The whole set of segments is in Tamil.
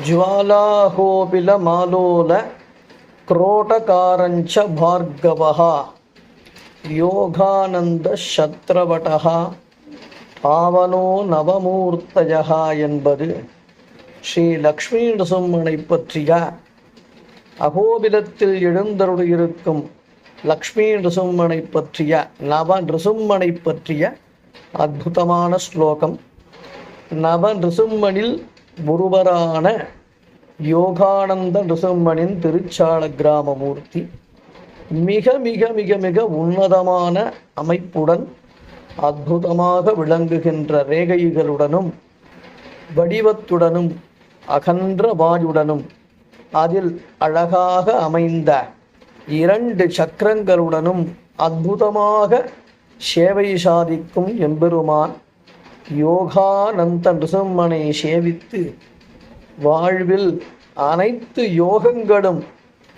ज्वालाहोबिलमालोल क्रोटकारञ्च भार्गवः योगानन्दशत्रवटः பாவனோ நவமூர்த்தயா என்பது ஸ்ரீ லக்ஷ்மி நரசிம்மனை பற்றிய அகோபிலத்தில் எழுந்தருளியிருக்கும் லக்ஷ்மி நரசிம்மனை பற்றிய நவ நரசிம்மனை பற்றிய அற்புதமான ஸ்லோகம். நவ நரசிம்மனில் ஒருவரான யோகானந்த நரசிம்மனின் திருச்சால கிராமமூர்த்தி மிக மிக மிக மிக உன்னதமான அமைப்புடன் அற்புதமாக விளங்குகின்ற ரேகைகளுடனும் வடிவத்துடனும் அகன்ற வாயுடனும் அதில் அழகாக அமைந்த 2 சக்கரங்களுடனும் அற்புதமாக சேவை சாதிக்கும் எம்பெருமான் யோகானந்த நரசிம்மனை சேவித்து வாழ்வில் அனைத்து யோகங்களும்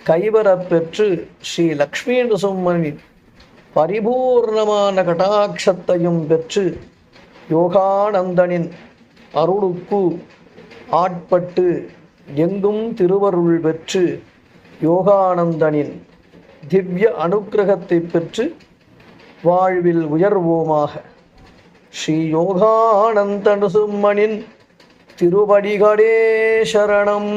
கைவரப்பெற்று ஸ்ரீ லக்ஷ்மி நரசிம்மனின் பரிபூர்ணமான கடாட்சத்தையும் பெற்று யோகானந்தனின் அருளுக்கு ஆட்பட்டு எங்கும் திருவருள் பெற்று யோகானந்தனின் திவ்ய அனுக்கிரகத்தை பெற்று வாழ்வில் உயர்வோமாக. ஸ்ரீ யோகானந்த நரசிம்மனின் திருவடிகளே சரணம்.